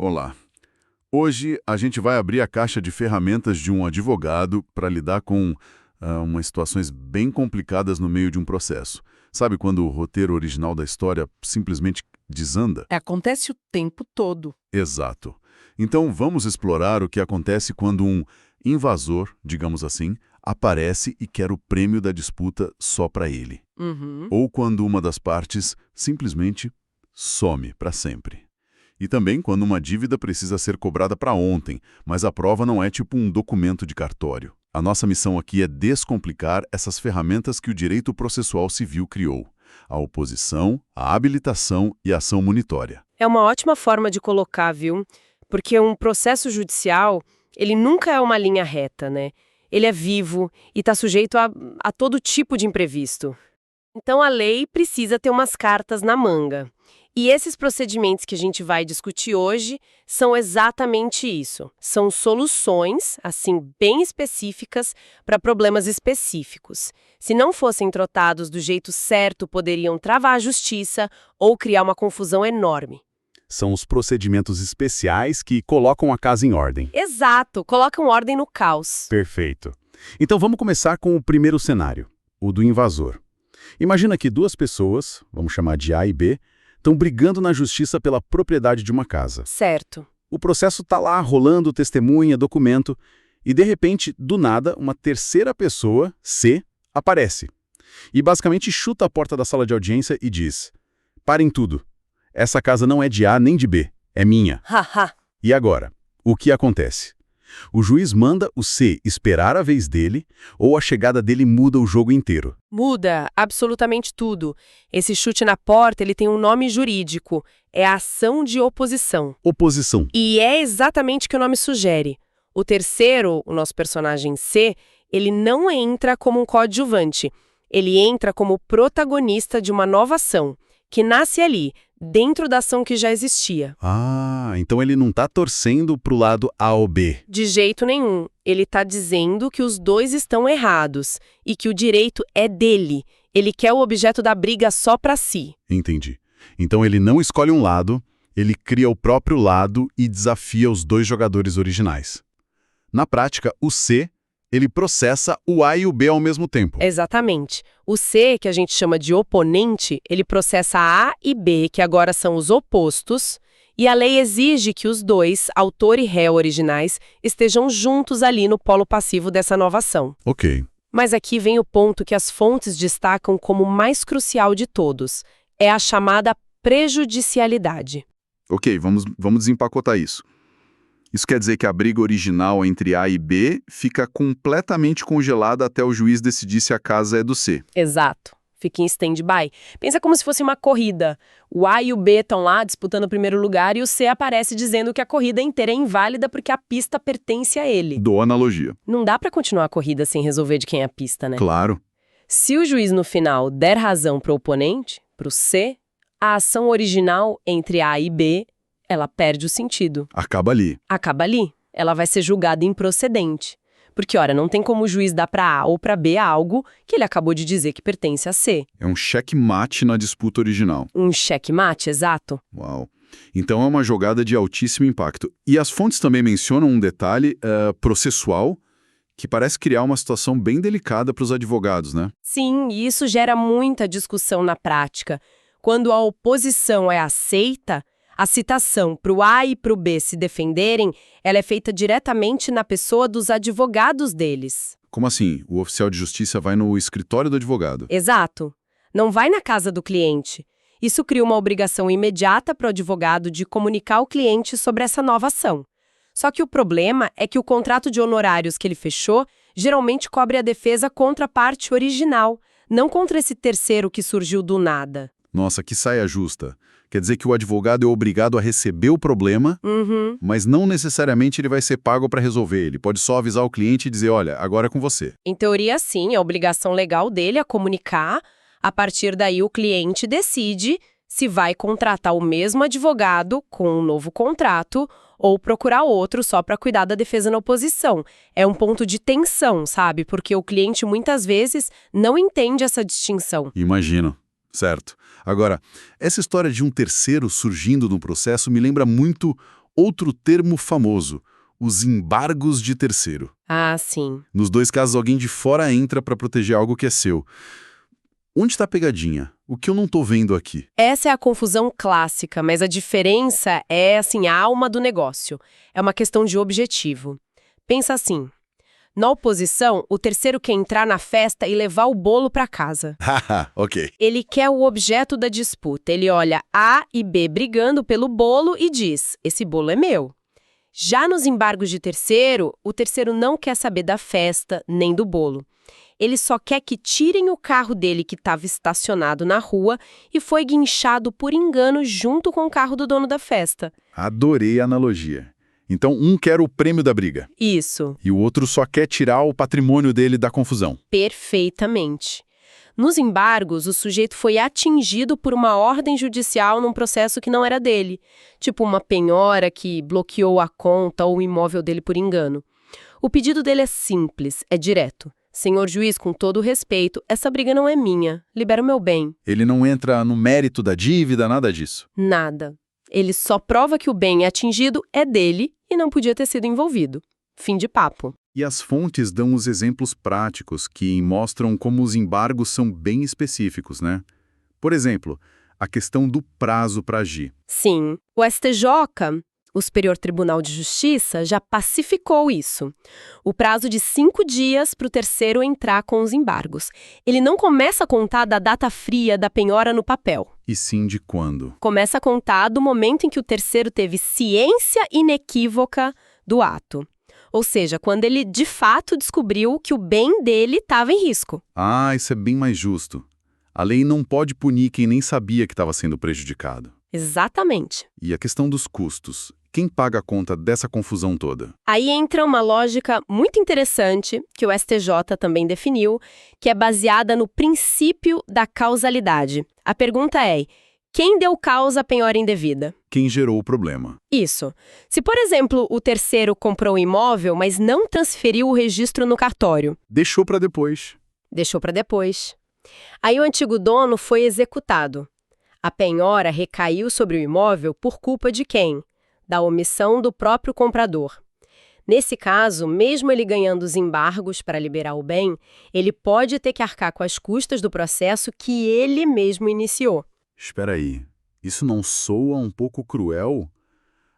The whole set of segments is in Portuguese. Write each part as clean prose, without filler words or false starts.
Olá. Hoje a gente vai abrir a caixa de ferramentas de um advogado para lidar com umas situações bem complicadas no meio de um processo. Sabe quando o roteiro original da história simplesmente desanda? Acontece o tempo todo. Exato. Então vamos explorar o que acontece quando um invasor, digamos assim, aparece e quer o prêmio da disputa só para ele. Ou quando uma das partes simplesmente some para sempre. E também quando uma dívida precisa ser cobrada para ontem, mas a prova não é tipo um documento de cartório. A nossa missão aqui é descomplicar essas ferramentas que o direito processual civil criou: a oposição, a habilitação e a ação munitória. É uma ótima forma de colocar, viu? Porque um processo judicial, ele nunca é uma linha reta, né? Ele é vivo e está sujeito a todo tipo de imprevisto. Então a lei precisa ter umas cartas na manga. E esses procedimentos que a gente vai discutir hoje são exatamente isso. São soluções, assim, bem específicas para problemas específicos. Se não fossem tratados do jeito certo, poderiam travar a justiça ou criar uma confusão enorme. São os procedimentos especiais que colocam a casa em ordem. Exato, colocam ordem no caos. Perfeito. Então vamos começar com o primeiro cenário, o do invasor. Imagina que duas pessoas, vamos chamar de A e B, estão brigando na justiça pela propriedade de uma casa. Certo. O processo está lá, rolando testemunha, documento, e de repente, do nada, uma terceira pessoa, C, aparece. E basicamente chuta a porta da sala de audiência e diz: parem tudo. Essa casa não é de A nem de B, é minha. Haha. E agora? O que acontece? O juiz manda o C esperar a vez dele, ou a chegada dele muda o jogo inteiro? Muda absolutamente tudo. Esse chute na porta, ele tem um nome jurídico. É a ação de oposição. Oposição. E é exatamente o que o nome sugere. O terceiro, o nosso personagem C, ele não entra como um coadjuvante. Ele entra como protagonista de uma nova ação, que nasce ali, dentro da ação que já existia. Ah, então ele não está torcendo para o lado A ou B. De jeito nenhum. Ele está dizendo que os dois estão errados e que o direito é dele. Ele quer o objeto da briga só para si. Entendi. Então ele não escolhe um lado, ele cria o próprio lado e desafia os dois jogadores originais. Na prática, o C, ele processa o A e o B ao mesmo tempo. Exatamente. O C, que a gente chama de oponente, ele processa A e B, que agora são os opostos, e a lei exige que os dois, autor e réu originais, estejam juntos ali no polo passivo dessa nova ação. Ok. Mas aqui vem o ponto que as fontes destacam como o mais crucial de todos. É a chamada prejudicialidade. Ok, vamos desempacotar isso. Isso quer dizer que a briga original entre A e B fica completamente congelada até o juiz decidir se a casa é do C. Exato. Fica em stand-by. Pensa como se fosse uma corrida. O A e o B estão lá disputando o primeiro lugar e o C aparece dizendo que a corrida inteira é inválida porque a pista pertence a ele. Dou analogia. Não dá pra continuar a corrida sem resolver de quem é a pista, né? Claro. Se o juiz no final der razão pro oponente, pro C, a ação original entre A e B, ela perde o sentido. Acaba ali. Acaba ali. Ela vai ser julgada improcedente. Porque, ora, não tem como o juiz dar para A ou para B algo que ele acabou de dizer que pertence a C. É um checkmate na disputa original. Um checkmate, exato. Uau. Então é uma jogada de altíssimo impacto. E as fontes também mencionam um detalhe processual que parece criar uma situação bem delicada para os advogados, né? Sim, e isso gera muita discussão na prática. Quando a oposição é aceita, a citação para o A e para o B se defenderem, ela é feita diretamente na pessoa dos advogados deles. Como assim? O oficial de justiça vai no escritório do advogado? Exato. Não vai na casa do cliente. Isso cria uma obrigação imediata para o advogado de comunicar ao cliente sobre essa nova ação. Só que o problema é que o contrato de honorários que ele fechou geralmente cobre a defesa contra a parte original, não contra esse terceiro que surgiu do nada. Nossa, que saia justa. Quer dizer que o advogado é obrigado a receber o problema, mas não necessariamente ele vai ser pago para resolver. Ele pode só avisar o cliente e dizer, olha, agora é com você. Em teoria, sim, é obrigação legal dele a comunicar. A partir daí, o cliente decide se vai contratar o mesmo advogado com um novo contrato ou procurar outro só para cuidar da defesa na oposição. É um ponto de tensão, sabe? Porque o cliente muitas vezes não entende essa distinção. Imagino. Certo. Agora, essa história de um terceiro surgindo no processo me lembra muito outro termo famoso, os embargos de terceiro. Ah, sim. Nos dois casos, alguém de fora entra para proteger algo que é seu. Onde está a pegadinha? O que eu não estou vendo aqui? Essa é a confusão clássica, mas a diferença é, assim, a alma do negócio. É uma questão de objetivo. Pensa assim, na oposição, o terceiro quer entrar na festa e levar o bolo para casa. Haha, ok. Ele quer o objeto da disputa. Ele olha A e B brigando pelo bolo e diz, esse bolo é meu. Já nos embargos de terceiro, o terceiro não quer saber da festa nem do bolo. Ele só quer que tirem o carro dele que estava estacionado na rua e foi guinchado por engano junto com o carro do dono da festa. Adorei a analogia. Então, um quer o prêmio da briga. Isso. E o outro só quer tirar o patrimônio dele da confusão. Perfeitamente. Nos embargos, o sujeito foi atingido por uma ordem judicial num processo que não era dele, tipo uma penhora que bloqueou a conta ou o imóvel dele por engano. O pedido dele é simples, é direto. Senhor juiz, com todo o respeito, essa briga não é minha. Libera o meu bem. Ele não entra no mérito da dívida, nada disso. Nada. Ele só prova que o bem atingido é dele e não podia ter sido envolvido. Fim de papo. E as fontes dão os exemplos práticos que mostram como os embargos são bem específicos, né? Por exemplo, a questão do prazo para agir. Sim, o STJ, o Superior Tribunal de Justiça, já pacificou isso. O prazo de 5 dias para o terceiro entrar com os embargos. Ele não começa a contar da data fria da penhora no papel. E sim de quando? Começa a contar do momento em que o terceiro teve ciência inequívoca do ato. Ou seja, quando ele de fato descobriu que o bem dele estava em risco. Ah, isso é bem mais justo. A lei não pode punir quem nem sabia que estava sendo prejudicado. Exatamente. E a questão dos custos? Quem paga a conta dessa confusão toda? Aí entra uma lógica muito interessante, que o STJ também definiu, que é baseada no princípio da causalidade. A pergunta é, quem deu causa à penhora indevida? Quem gerou o problema? Isso. Se, por exemplo, o terceiro comprou o imóvel, mas não transferiu o registro no cartório. Deixou para depois. Deixou para depois. Aí o antigo dono foi executado. A penhora recaiu sobre o imóvel por culpa de quem? Da omissão do próprio comprador. Nesse caso, mesmo ele ganhando os embargos para liberar o bem, ele pode ter que arcar com as custas do processo que ele mesmo iniciou. Espera aí, isso não soa um pouco cruel?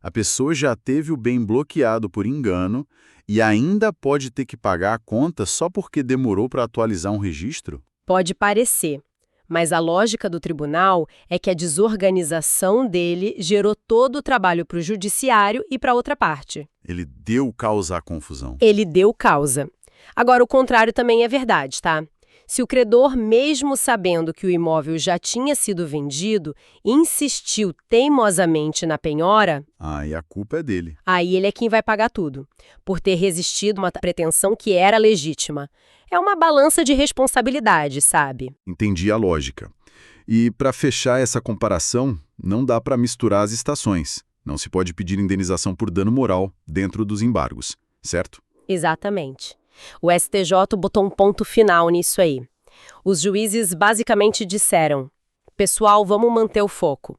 A pessoa já teve o bem bloqueado por engano e ainda pode ter que pagar a conta só porque demorou para atualizar um registro? Pode parecer, mas a lógica do tribunal é que a desorganização dele gerou todo o trabalho para o judiciário e para outra parte. Ele deu causa à confusão. Ele deu causa. Agora, o contrário também é verdade, tá? Se o credor, mesmo sabendo que o imóvel já tinha sido vendido, insistiu teimosamente na penhora, E a culpa é dele. aí ele é quem vai pagar tudo, por ter resistido a uma pretensão que era legítima. É uma balança de responsabilidade, sabe? Entendi a lógica. E para fechar essa comparação, não dá para misturar as estações. Não se pode pedir indenização por dano moral dentro dos embargos, certo? Exatamente. O STJ botou um ponto final nisso aí. Os juízes basicamente disseram: pessoal, vamos manter o foco.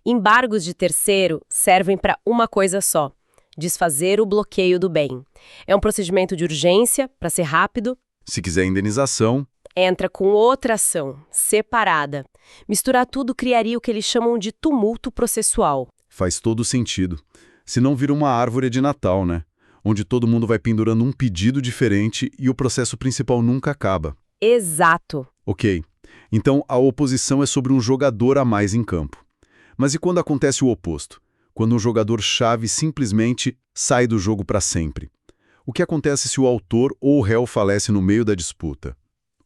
Embargos de terceiro servem para uma coisa só: desfazer o bloqueio do bem. É um procedimento de urgência, para ser rápido. Se quiser indenização, Entra com outra ação, separada. Misturar tudo criaria o que eles chamam de tumulto processual. faz todo sentido. Senão vira uma árvore de Natal, né? Onde todo mundo vai pendurando um pedido diferente e o processo principal nunca acaba. Exato. Ok, então a oposição é sobre um jogador a mais em campo. Mas e quando acontece o oposto? Quando um jogador-chave simplesmente sai do jogo para sempre? O que acontece se o autor ou o réu falece no meio da disputa?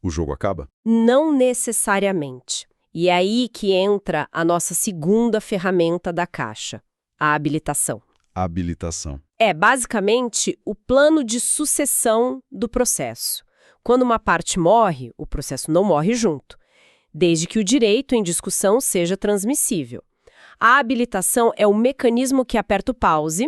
O jogo acaba? Não necessariamente. E é aí que entra a nossa segunda ferramenta da caixa, a habilitação. Habilitação. É, basicamente, o plano de sucessão do processo. Quando uma parte morre, o processo não morre junto, desde que o direito em discussão seja transmissível. A habilitação é o mecanismo que aperta o pause,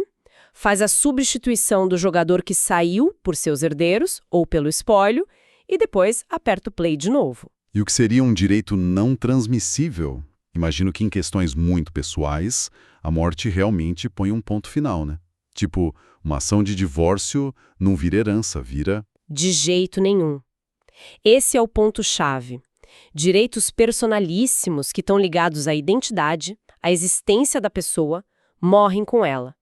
faz a substituição do jogador que saiu por seus herdeiros ou pelo espólio e depois aperta o play de novo. E o que seria um direito não transmissível? Imagino que em questões muito pessoais, A morte realmente põe um ponto final, né? Tipo, uma ação de divórcio não vira herança, vira... De jeito nenhum. Esse é o ponto-chave. Direitos personalíssimos que estão ligados à identidade, à existência da pessoa, morrem com ela.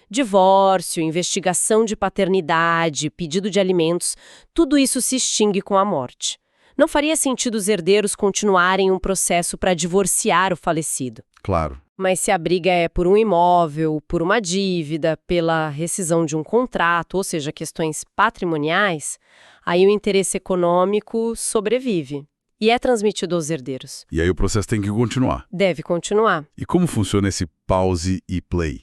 Divórcio, investigação de paternidade, pedido de alimentos, tudo isso se extingue com a morte. Não faria sentido os herdeiros continuarem um processo para divorciar o falecido. Claro. Mas se a briga é por um imóvel, por uma dívida, pela rescisão de um contrato, ou seja, questões patrimoniais, aí o interesse econômico sobrevive e é transmitido aos herdeiros. E aí o processo tem que continuar. Deve continuar. E como funciona esse pause e play?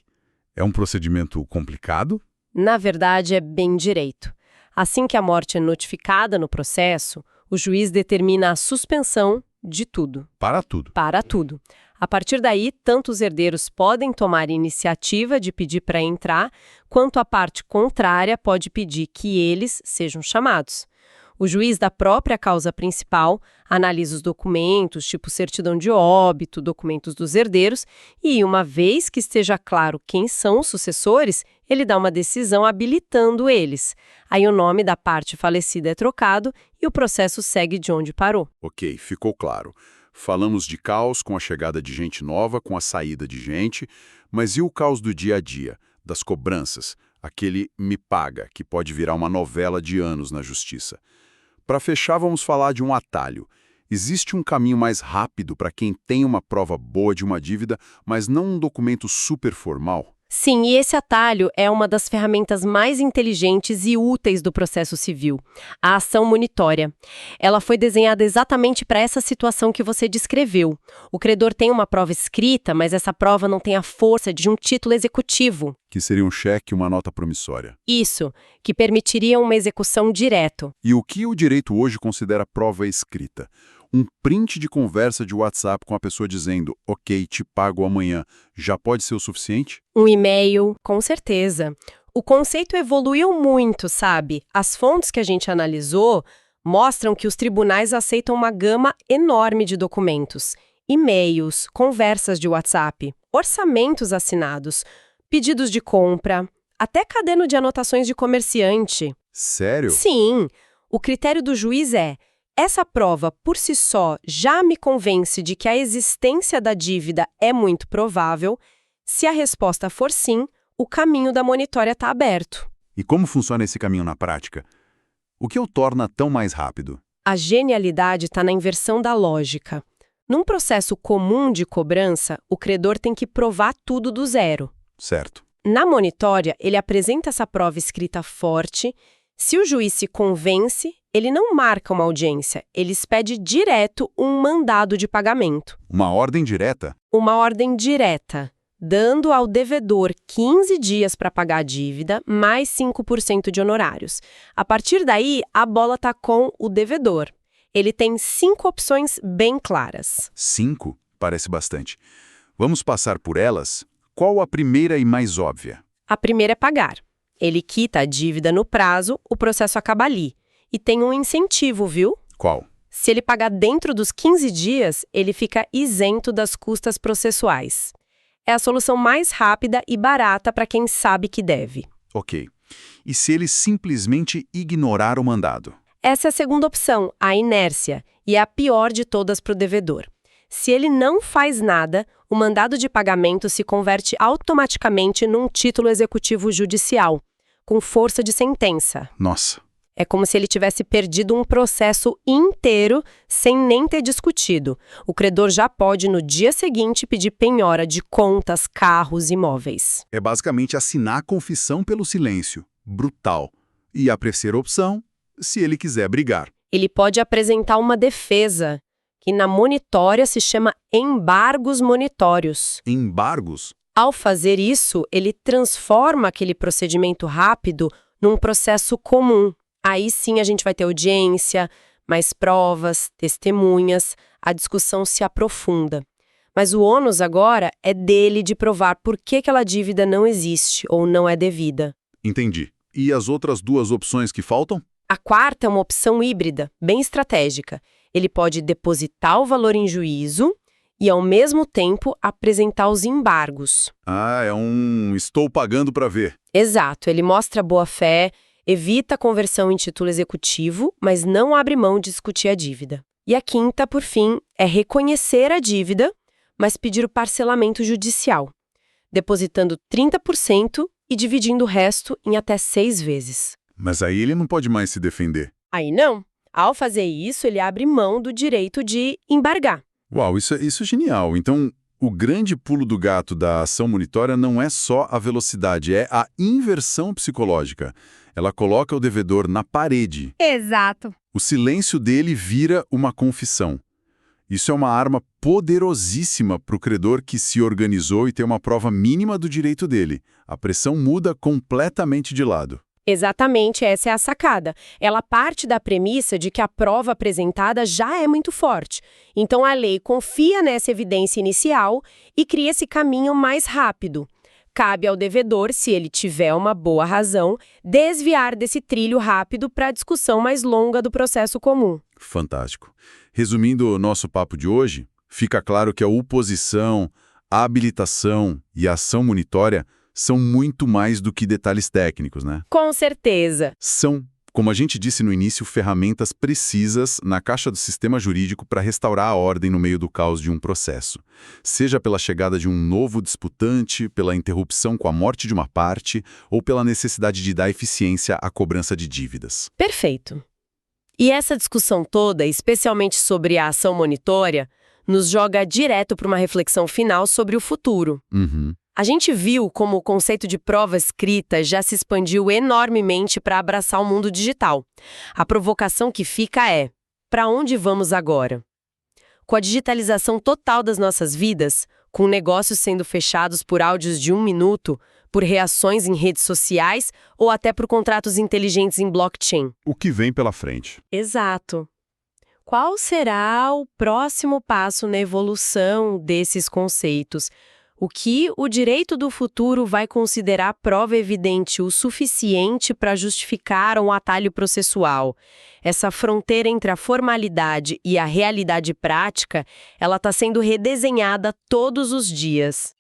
É um procedimento complicado? Na verdade, é bem direito. Assim que a morte é notificada no processo, o juiz determina a suspensão de tudo. Para tudo. Para tudo. A partir daí, tanto os herdeiros podem tomar iniciativa de pedir para entrar, quanto a parte contrária pode pedir que eles sejam chamados. O juiz da própria causa principal analisa os documentos, tipo certidão de óbito, documentos dos herdeiros, e uma vez que esteja claro quem são os sucessores, ele dá uma decisão habilitando eles. Aí o nome da parte falecida é trocado e o processo segue de onde parou. Ok, ficou claro. Falamos de caos com a chegada de gente nova, com a saída de gente, mas e o caos do dia a dia, das cobranças, aquele me paga, que pode virar uma novela de anos na justiça? Para fechar, vamos falar de um atalho. Existe um caminho mais rápido para quem tem uma prova boa de uma dívida, mas não um documento super formal? Sim, e esse atalho é uma das ferramentas mais inteligentes e úteis do processo civil, a ação monitória. Ela foi desenhada exatamente para essa situação que você descreveu. O credor tem uma prova escrita, mas essa prova não tem a força de um título executivo. Que seria um cheque e uma nota promissória. Isso, que permitiria uma execução direto. E o que o direito hoje considera prova escrita? Um print de conversa de WhatsApp com a pessoa dizendo, ok, te pago amanhã, já pode ser o suficiente? Um e-mail, com certeza. O conceito evoluiu muito, sabe? As fontes que a gente analisou mostram que os tribunais aceitam uma gama enorme de documentos. E-mails, conversas de WhatsApp, orçamentos assinados, pedidos de compra, até caderno de anotações de comerciante. Sério? Sim. O critério do juiz é: essa prova, por si só, já me convence de que a existência da dívida é muito provável. Se a resposta for sim, o caminho da monitória está aberto. E como funciona esse caminho na prática? O que o torna tão mais rápido? A genialidade está na inversão da lógica. Num processo comum de cobrança, o credor tem que provar tudo do zero. Certo. Na monitória, ele apresenta essa prova escrita forte. Se o juiz se convence, ele não marca uma audiência, ele expede direto um mandado de pagamento. Uma ordem direta? Uma ordem direta, dando ao devedor 15 dias para pagar a dívida, mais 5% de honorários. A partir daí, a bola está com o devedor. Ele tem 5 opções bem claras. 5? Parece bastante. Vamos passar por elas? Qual a primeira e mais óbvia? A primeira é pagar. Ele quita a dívida no prazo, o processo acaba ali. E tem um incentivo, viu? Qual? Se ele pagar dentro dos 15 dias, ele fica isento das custas processuais. É a solução mais rápida e barata para quem sabe que deve. Ok. E se ele simplesmente ignorar o mandado? Essa é a segunda opção, a inércia, e é a pior de todas para o devedor. Se ele não faz nada, o mandado de pagamento se converte automaticamente num título executivo judicial, com força de sentença. Nossa. É como se ele tivesse perdido um processo inteiro sem nem ter discutido. O credor já pode, no dia seguinte, pedir penhora de contas, carros e imóveis. É basicamente assinar a confissão pelo silêncio. Brutal. E a terceira opção, se ele quiser brigar. Ele pode apresentar uma defesa, que na monitória se chama embargos monitórios. Embargos? Ao fazer isso, ele transforma aquele procedimento rápido num processo comum. Aí sim a gente vai ter audiência, mais provas, testemunhas, a discussão se aprofunda. Mas o ônus agora é dele de provar por que aquela dívida não existe ou não é devida. Entendi. E as outras duas opções que faltam? A quarta é uma opção híbrida, bem estratégica. Ele pode depositar o valor em juízo e, ao mesmo tempo, apresentar os embargos. Ah, é um estou pagando para ver. Exato, ele mostra boa-fé, evita a conversão em título executivo, mas não abre mão de discutir a dívida. E a quinta, por fim, é reconhecer a dívida, mas pedir o parcelamento judicial, depositando 30% e dividindo o resto em até 6 vezes. Mas aí ele não pode mais se defender. Aí não. Ao fazer isso, ele abre mão do direito de embargar. Uau, isso é genial. Então, o grande pulo do gato da ação monitória não é só a velocidade, é a inversão psicológica. Ela coloca o devedor na parede. Exato. O silêncio dele vira uma confissão. Isso é uma arma poderosíssima para o credor que se organizou e tem uma prova mínima do direito dele. A pressão muda completamente de lado. Exatamente, essa é a sacada. Ela parte da premissa de que a prova apresentada já é muito forte. Então a lei confia nessa evidência inicial e cria esse caminho mais rápido. Cabe ao devedor, se ele tiver uma boa razão, desviar desse trilho rápido para a discussão mais longa do processo comum. Fantástico. Resumindo o nosso papo de hoje, fica claro que a oposição, a habilitação e a ação monitória são muito mais do que detalhes técnicos, né? Com certeza. São, como a gente disse no início, ferramentas precisas na caixa do sistema jurídico para restaurar a ordem no meio do caos de um processo. Seja pela chegada de um novo disputante, pela interrupção com a morte de uma parte, ou pela necessidade de dar eficiência à cobrança de dívidas. Perfeito. E essa discussão toda, especialmente sobre a ação monitória, nos joga direto para uma reflexão final sobre o futuro. A gente viu como o conceito de prova escrita já se expandiu enormemente para abraçar o mundo digital. A provocação que fica é: para onde vamos agora? Com a digitalização total das nossas vidas, com negócios sendo fechados por áudios de 1 minuto, por reações em redes sociais ou até por contratos inteligentes em blockchain. O que vem pela frente? Exato. Qual será o próximo passo na evolução desses conceitos? O que o direito do futuro vai considerar prova evidente o suficiente para justificar um atalho processual? Essa fronteira entre a formalidade e a realidade prática, ela está sendo redesenhada todos os dias.